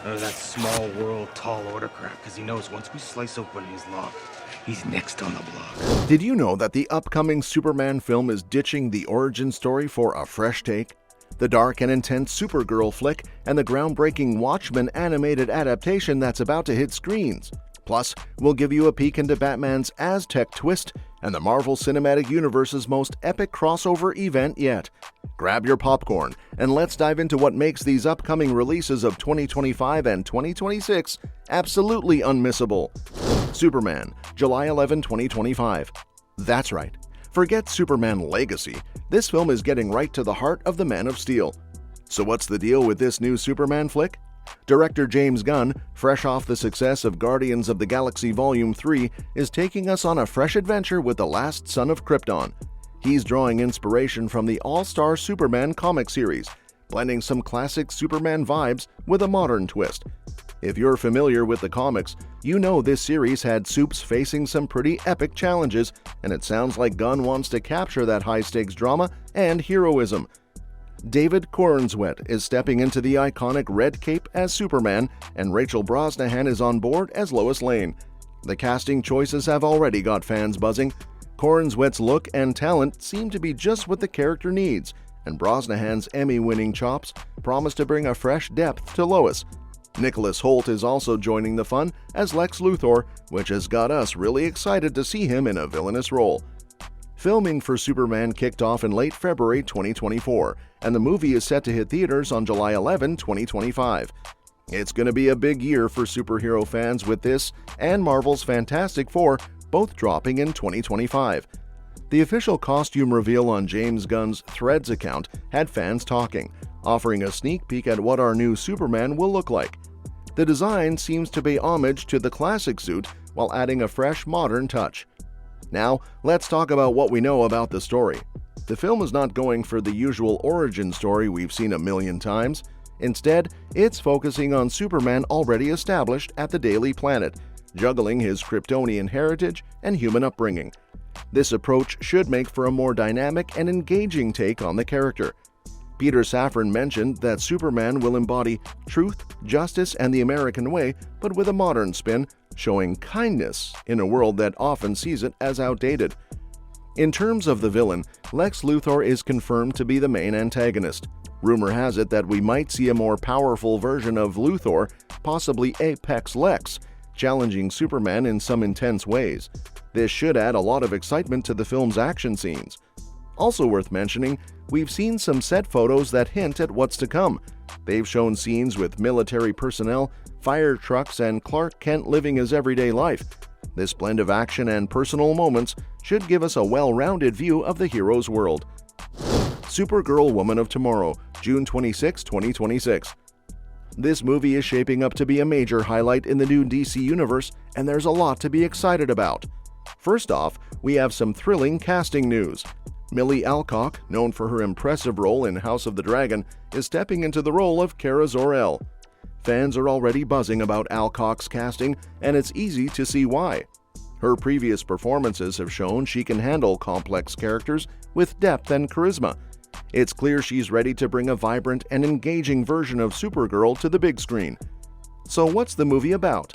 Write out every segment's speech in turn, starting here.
That small world tall order crap, because he knows once we slice open his lock, he's next on the block. Did you know that the upcoming Superman film is ditching the origin story for a fresh take? The dark and intense Supergirl flick and the groundbreaking Watchmen animated adaptation that's about to hit screens. Plus, we'll give you a peek into Batman's Aztec twist and the Marvel Cinematic Universe's most epic crossover event yet. Grab your popcorn and let's dive into what makes these upcoming releases of 2025 and 2026 absolutely unmissable. Superman, July 11, 2025. That's right. Forget Superman Legacy. This film is getting right to the heart of the Man of Steel. So what's the deal with this new Superman flick? Director James Gunn, fresh off the success of Guardians of the Galaxy Volume 3, is taking us on a fresh adventure with the last son of Krypton. He's drawing inspiration from the all-star Superman comic series, blending some classic Superman vibes with a modern twist. If you're familiar with the comics, you know this series had Supes facing some pretty epic challenges, and it sounds like Gunn wants to capture that high-stakes drama and heroism. David Corenswet is stepping into the iconic red cape as Superman, and Rachel Brosnahan is on board as Lois Lane. The casting choices have already got fans buzzing. Corenswet's look and talent seem to be just what the character needs, and Brosnahan's Emmy-winning chops promise to bring a fresh depth to Lois. Nicholas Hoult is also joining the fun as Lex Luthor, which has got us really excited to see him in a villainous role. Filming for Superman kicked off in late February 2024, and the movie is set to hit theaters on July 11, 2025. It's going to be a big year for superhero fans with this and Marvel's Fantastic Four both dropping in 2025. The official costume reveal on James Gunn's Threads account had fans talking, offering a sneak peek at what our new Superman will look like. The design seems to pay homage to the classic suit while adding a fresh, modern touch. Now, let's talk about what we know about the story. The film is not going for the usual origin story we've seen a million times. Instead, it's focusing on Superman already established at the Daily Planet, juggling his Kryptonian heritage and human upbringing. This approach should make for a more dynamic and engaging take on the character. Peter Safran mentioned that Superman will embody truth, justice, and the American way, but with a modern spin, showing kindness in a world that often sees it as outdated. In terms of the villain, Lex Luthor is confirmed to be the main antagonist. Rumor has it that we might see a more powerful version of Luthor, possibly Apex Lex, challenging Superman in some intense ways. This should add a lot of excitement to the film's action scenes. Also worth mentioning, we've seen some set photos that hint at what's to come. They've shown scenes with military personnel, fire trucks, and Clark Kent living his everyday life. This blend of action and personal moments should give us a well-rounded view of the hero's world. Supergirl Woman of Tomorrow, June 26, 2026. This movie is shaping up to be a major highlight in the new DC universe, and there's a lot to be excited about. First off, we have some thrilling casting news. Millie Alcock, known for her impressive role in House of the Dragon, is stepping into the role of Kara Zor-El. Fans are already buzzing about Alcock's casting, and it's easy to see why. Her previous performances have shown she can handle complex characters with depth and charisma. It's clear she's ready to bring a vibrant and engaging version of Supergirl to the big screen. So what's the movie about?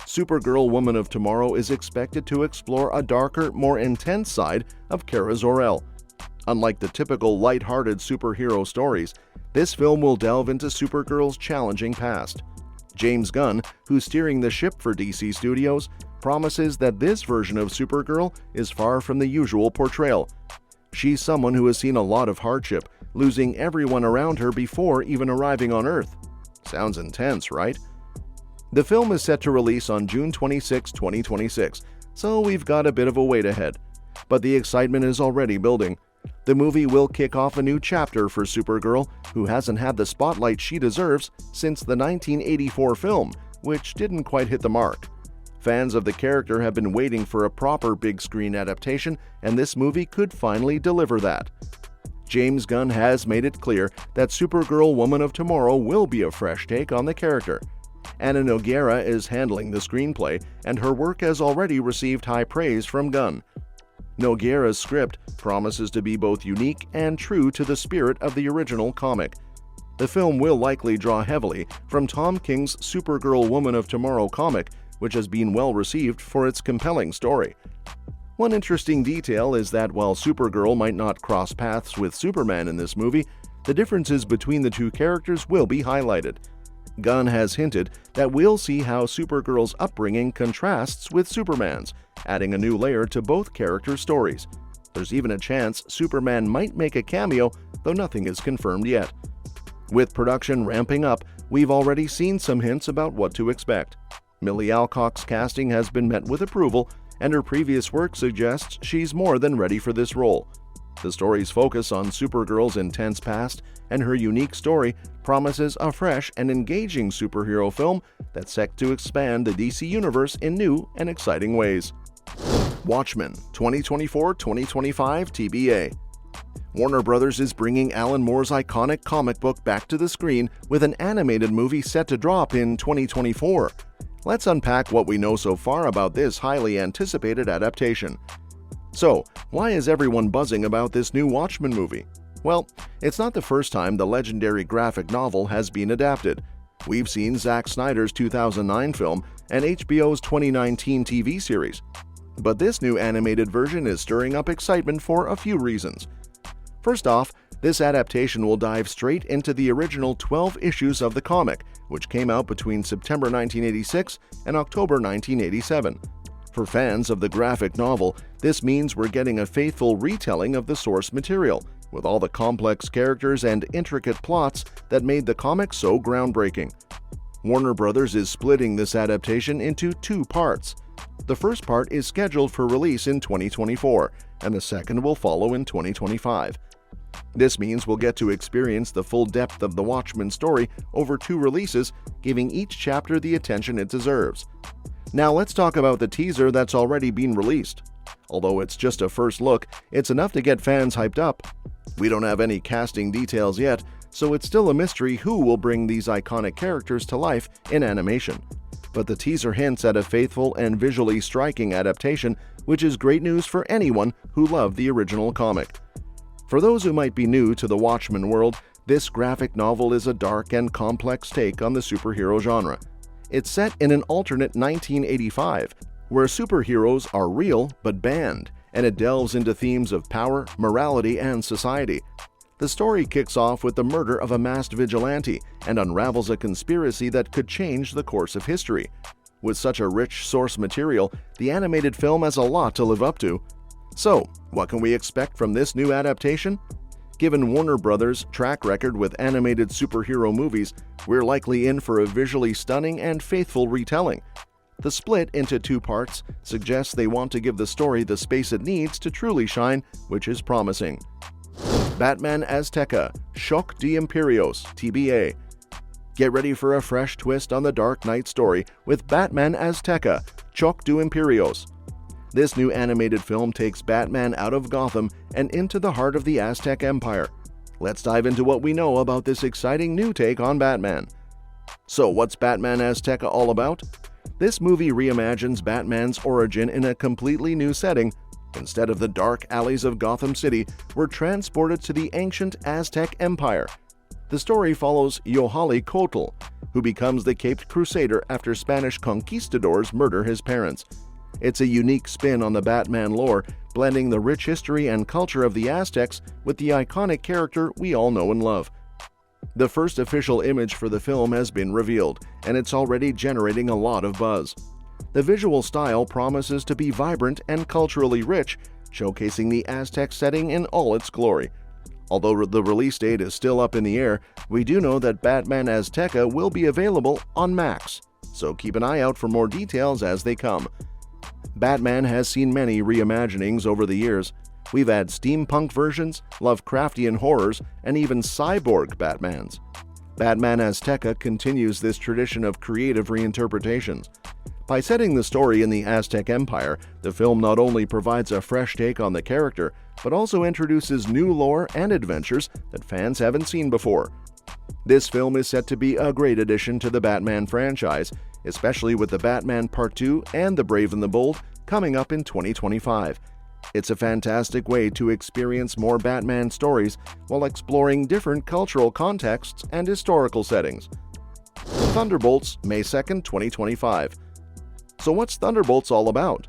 Supergirl Woman of Tomorrow is expected to explore a darker, more intense side of Kara Zor-El. Unlike the typical light-hearted superhero stories, this film will delve into Supergirl's challenging past. James Gunn, who's steering the ship for DC Studios, promises that this version of Supergirl is far from the usual portrayal. She's someone who has seen a lot of hardship, losing everyone around her before even arriving on Earth. Sounds intense, right? The film is set to release on June 26, 2026, so we've got a bit of a wait ahead. But the excitement is already building. The movie will kick off a new chapter for Supergirl, who hasn't had the spotlight she deserves since the 1984 film, which didn't quite hit the mark. Fans of the character have been waiting for a proper big-screen adaptation, and this movie could finally deliver that. James Gunn has made it clear that Supergirl Woman of Tomorrow will be a fresh take on the character. Anna Nogueira is handling the screenplay, and her work has already received high praise from Gunn. Nogueira's script promises to be both unique and true to the spirit of the original comic. The film will likely draw heavily from Tom King's Supergirl Woman of Tomorrow comic, which has been well received for its compelling story. One interesting detail is that while Supergirl might not cross paths with Superman in this movie, the differences between the two characters will be highlighted. Gunn has hinted that we'll see how Supergirl's upbringing contrasts with Superman's, adding a new layer to both characters' stories. There's even a chance Superman might make a cameo, though nothing is confirmed yet. With production ramping up, we've already seen some hints about what to expect. Millie Alcock's casting has been met with approval, and her previous work suggests she's more than ready for this role. The story's focus on Supergirl's intense past and her unique story promises a fresh and engaging superhero film that's set to expand the DC Universe in new and exciting ways. Watchmen 2024-2025 TBA. Warner Bros. Is bringing Alan Moore's iconic comic book back to the screen with an animated movie set to drop in 2024. Let's unpack what we know so far about this highly anticipated adaptation. So, why is everyone buzzing about this new Watchmen movie? Well, it's not the first time the legendary graphic novel has been adapted. We've seen Zack Snyder's 2009 film and HBO's 2019 TV series. But this new animated version is stirring up excitement for a few reasons. First off, this adaptation will dive straight into the original 12 issues of the comic, which came out between September 1986 and October 1987. For fans of the graphic novel, this means we're getting a faithful retelling of the source material, with all the complex characters and intricate plots that made the comic so groundbreaking. Warner Bros. Is splitting this adaptation into two parts. The first part is scheduled for release in 2024, and the second will follow in 2025. This means we'll get to experience the full depth of the Watchmen story over two releases, giving each chapter the attention it deserves. Now let's talk about the teaser that's already been released. Although it's just a first look, it's enough to get fans hyped up. We don't have any casting details yet, so it's still a mystery who will bring these iconic characters to life in animation. But the teaser hints at a faithful and visually striking adaptation, which is great news for anyone who loved the original comic. For those who might be new to the Watchmen world, this graphic novel is a dark and complex take on the superhero genre. It's set in an alternate 1985, where superheroes are real but banned, and it delves into themes of power, morality, and society. The story kicks off with the murder of a masked vigilante and unravels a conspiracy that could change the course of history. With such a rich source material, the animated film has a lot to live up to. So, what can we expect from this new adaptation? Given Warner Bros.' track record with animated superhero movies, we're likely in for a visually stunning and faithful retelling. The split into two parts suggests they want to give the story the space it needs to truly shine, which is promising. Batman Azteka, Shock de Imperios, TBA. Get ready for a fresh twist on the Dark Knight story with Batman Azteka, Shock de Imperios. This new animated film takes Batman out of Gotham and into the heart of the Aztec Empire. Let's dive into what we know about this exciting new take on Batman. So, what's Batman Azteka all about? This movie reimagines Batman's origin in a completely new setting. Instead of the dark alleys of Gotham City, we're transported to the ancient Aztec Empire. The story follows Yohali who becomes the Caped Crusader after Spanish conquistadors murder his parents. It's a unique spin on the Batman lore, blending the rich history and culture of the Aztecs with the iconic character we all know and love. The first official image for the film has been revealed, and it's already generating a lot of buzz. The visual style promises to be vibrant and culturally rich, showcasing the Aztec setting in all its glory. Although the release date is still up in the air, we do know that Batman Azteka will be available on Max, so keep an eye out for more details as they come. Batman has seen many reimaginings over the years. We've had steampunk versions, Lovecraftian horrors, and even cyborg Batmans. Batman Azteka continues this tradition of creative reinterpretations. By setting the story in the Aztec Empire, the film not only provides a fresh take on the character, but also introduces new lore and adventures that fans haven't seen before. This film is set to be a great addition to the Batman franchise, especially with the Batman Part 2 and The Brave and the Bold coming up in 2025. It's a fantastic way to experience more Batman stories while exploring different cultural contexts and historical settings. Thunderbolts, May 2nd, 2025. So what's Thunderbolts all about?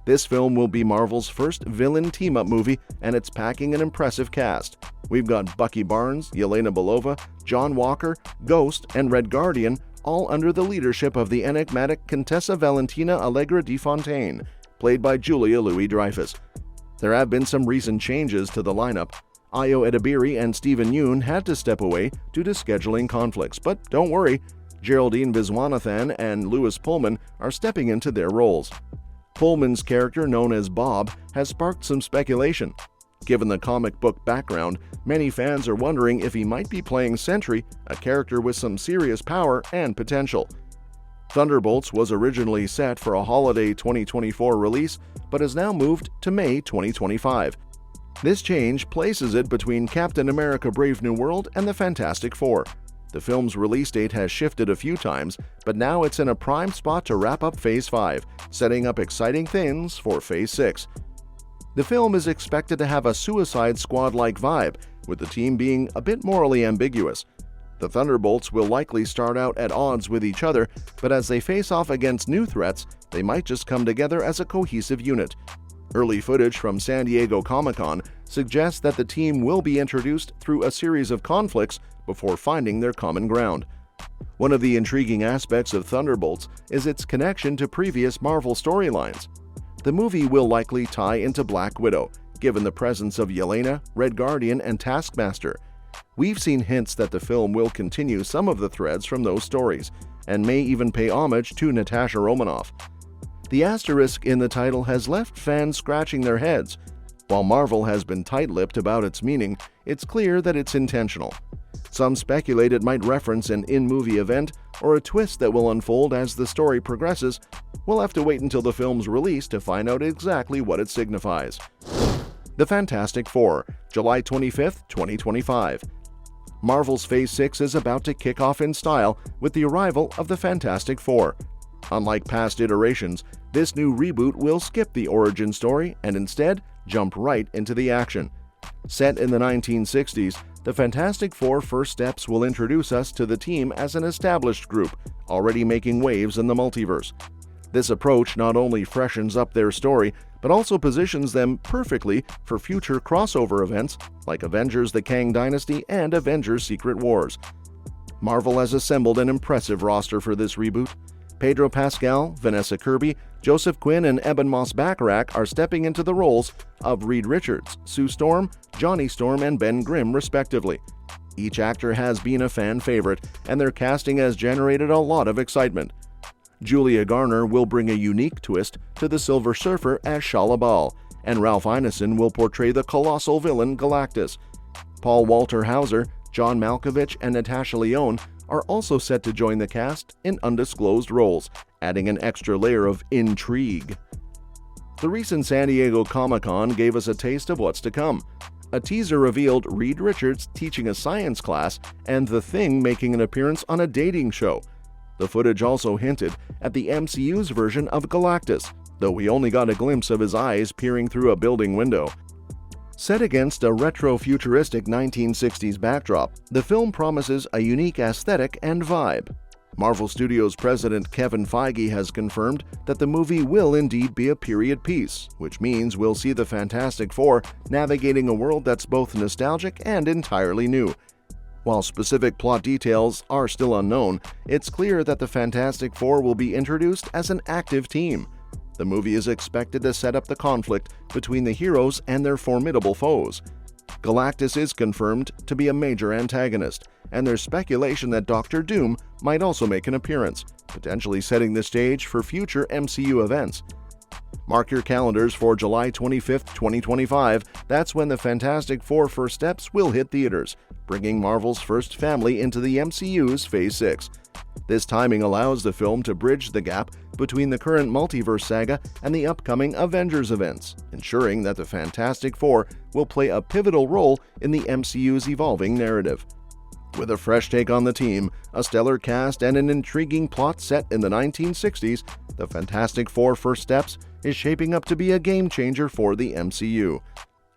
This film will be Marvel's first villain team-up movie, and it's packing an impressive cast. We've got Bucky Barnes, Yelena Belova, John Walker, Ghost, and Red Guardian, all under the leadership of the enigmatic Contessa Valentina Allegra de Fontaine, played by Julia Louis-Dreyfus. There have been some recent changes to the lineup. Ayo Edebiri and Stephen Yeun had to step away due to scheduling conflicts, but don't worry, Geraldine Viswanathan and Lewis Pullman are stepping into their roles. Pullman's character, known as Bob, has sparked some speculation. Given the comic book background, many fans are wondering if he might be playing Sentry, a character with some serious power and potential. Thunderbolts was originally set for a holiday 2024 release, but has now moved to May 2025. This change places it between Captain America: Brave New World and the Fantastic Four. The film's release date has shifted a few times, but now it's in a prime spot to wrap up Phase 5, setting up exciting things for Phase 6. The film is expected to have a Suicide Squad-like vibe, with the team being a bit morally ambiguous. The Thunderbolts will likely start out at odds with each other, but as they face off against new threats, they might just come together as a cohesive unit. Early footage from San Diego Comic-Con suggests that the team will be introduced through a series of conflicts before finding their common ground. One of the intriguing aspects of Thunderbolts is its connection to previous Marvel storylines. The movie will likely tie into Black Widow, given the presence of Yelena, Red Guardian, and Taskmaster. We've seen hints that the film will continue some of the threads from those stories, and may even pay homage to Natasha Romanoff. The asterisk in the title has left fans scratching their heads. While Marvel has been tight-lipped about its meaning, it's clear that it's intentional. Some speculate it might reference an in-movie event or a twist that will unfold as the story progresses. We'll have to wait until the film's release to find out exactly what it signifies. The Fantastic Four, July 25th, 2025. Marvel's Phase 6 is about to kick off in style with the arrival of the Fantastic Four. Unlike past iterations, this new reboot will skip the origin story and instead jump right into the action. Set in the 1960s, the Fantastic Four first steps will introduce us to the team as an established group, already making waves in the multiverse. This approach not only freshens up their story, but also positions them perfectly for future crossover events like Avengers: The Kang Dynasty and Avengers: Secret Wars. Marvel has assembled an impressive roster for this reboot. Pedro Pascal, Vanessa Kirby, Joseph Quinn, and Eben Moss-Bachrach are stepping into the roles of Reed Richards, Sue Storm, Johnny Storm, and Ben Grimm, respectively. Each actor has been a fan favorite, and their casting has generated a lot of excitement. Julia Garner will bring a unique twist to the Silver Surfer as Shalla Bal, and Ralph Ineson will portray the colossal villain Galactus. Paul Walter Hauser, John Malkovich, and Natasha Lyonne are also set to join the cast in undisclosed roles, adding an extra layer of intrigue. The recent San Diego Comic-Con gave us a taste of what's to come. A teaser revealed Reed Richards teaching a science class and The Thing making an appearance on a dating show. The footage also hinted at the MCU's version of Galactus, though we only got a glimpse of his eyes peering through a building window. Set against a retro-futuristic 1960s backdrop, the film promises a unique aesthetic and vibe. Marvel Studios president Kevin Feige has confirmed that the movie will indeed be a period piece, which means we'll see the Fantastic Four navigating a world that's both nostalgic and entirely new. While specific plot details are still unknown, it's clear that the Fantastic Four will be introduced as an active team. The movie is expected to set up the conflict between the heroes and their formidable foes. Galactus is confirmed to be a major antagonist, and there's speculation that Doctor Doom might also make an appearance, potentially setting the stage for future MCU events. Mark your calendars for July 25th, 2025. That's when the Fantastic Four First Steps will hit theaters, bringing Marvel's first family into the MCU's Phase 6. This timing allows the film to bridge the gap between the current multiverse saga and the upcoming Avengers events, ensuring that the Fantastic Four will play a pivotal role in the MCU's evolving narrative. With a fresh take on the team, a stellar cast, and an intriguing plot set in the 1960s, the Fantastic Four First Steps is shaping up to be a game-changer for the MCU.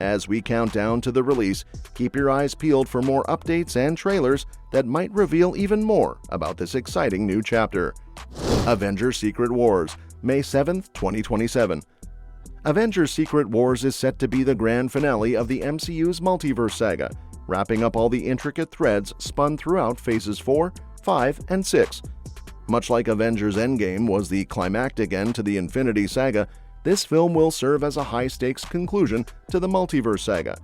As we count down to the release, keep your eyes peeled for more updates and trailers that might reveal even more about this exciting new chapter. Avengers Secret Wars, May 7, 2027. Avengers Secret Wars is set to be the grand finale of the MCU's multiverse saga, wrapping up all the intricate threads spun throughout Phases 4, 5, and 6. Much like Avengers Endgame was the climactic end to the Infinity Saga, this film will serve as a high-stakes conclusion to the multiverse saga.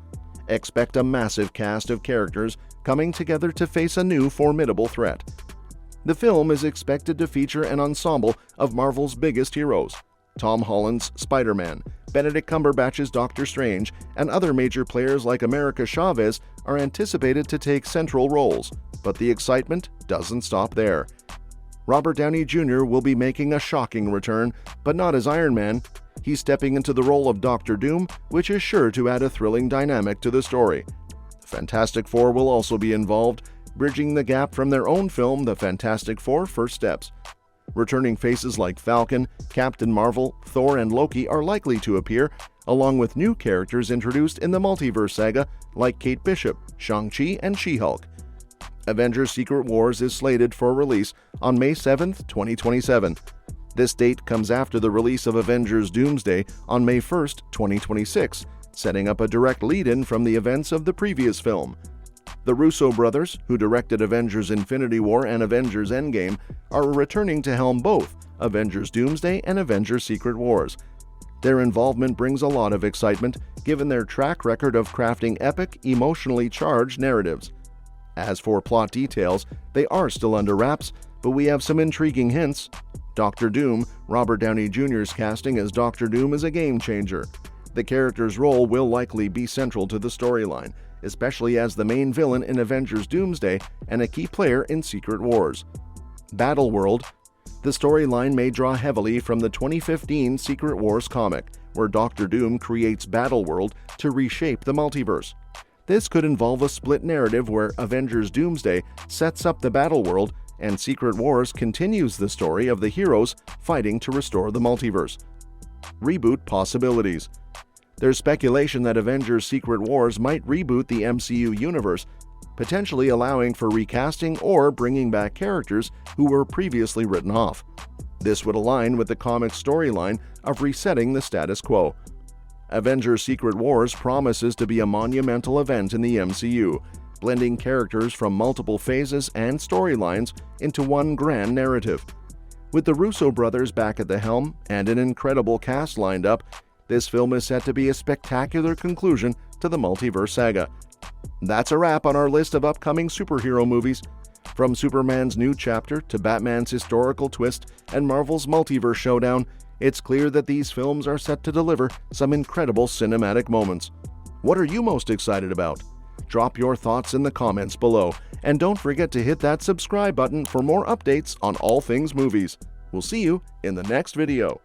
Expect a massive cast of characters coming together to face a new formidable threat. The film is expected to feature an ensemble of Marvel's biggest heroes. Tom Holland's Spider-Man, Benedict Cumberbatch's Doctor Strange, and other major players like America Chavez are anticipated to take central roles, but the excitement doesn't stop there. Robert Downey Jr. will be making a shocking return, but not as Iron Man. He's stepping into the role of Doctor Doom, which is sure to add a thrilling dynamic to the story. The Fantastic Four will also be involved, bridging the gap from their own film, The Fantastic Four First Steps. Returning faces like Falcon, Captain Marvel, Thor, and Loki are likely to appear, along with new characters introduced in the multiverse saga like Kate Bishop, Shang-Chi, and She-Hulk. Avengers Secret Wars is slated for release on May 7, 2027. This date comes after the release of Avengers Doomsday on May 1, 2026, setting up a direct lead-in from the events of the previous film. The Russo brothers, who directed Avengers Infinity War and Avengers Endgame, are returning to helm both Avengers Doomsday and Avengers Secret Wars. Their involvement brings a lot of excitement, given their track record of crafting epic, emotionally charged narratives. As for plot details, they are still under wraps, but we have some intriguing hints. Doctor Doom, Robert Downey Jr.'s casting as Doctor Doom is a game-changer. The character's role will likely be central to the storyline, especially as the main villain in Avengers Doomsday and a key player in Secret Wars. Battleworld. The storyline may draw heavily from the 2015 Secret Wars comic, where Doctor Doom creates Battleworld to reshape the multiverse. This could involve a split narrative where Avengers Doomsday sets up the Battleworld and Secret Wars continues the story of the heroes fighting to restore the multiverse. Reboot possibilities. There's speculation that Avengers Secret Wars might reboot the MCU universe, potentially allowing for recasting or bringing back characters who were previously written off. This would align with the comic's storyline of resetting the status quo. Avengers Secret Wars promises to be a monumental event in the MCU, blending characters from multiple phases and storylines into one grand narrative. With the Russo brothers back at the helm and an incredible cast lined up, this film is set to be a spectacular conclusion to the multiverse saga. That's a wrap on our list of upcoming superhero movies. From Superman's new chapter to Batman's historical twist and Marvel's multiverse showdown, it's clear that these films are set to deliver some incredible cinematic moments. What are you most excited about? Drop your thoughts in the comments below, and don't forget to hit that subscribe button for more updates on all things movies. We'll see you in the next video.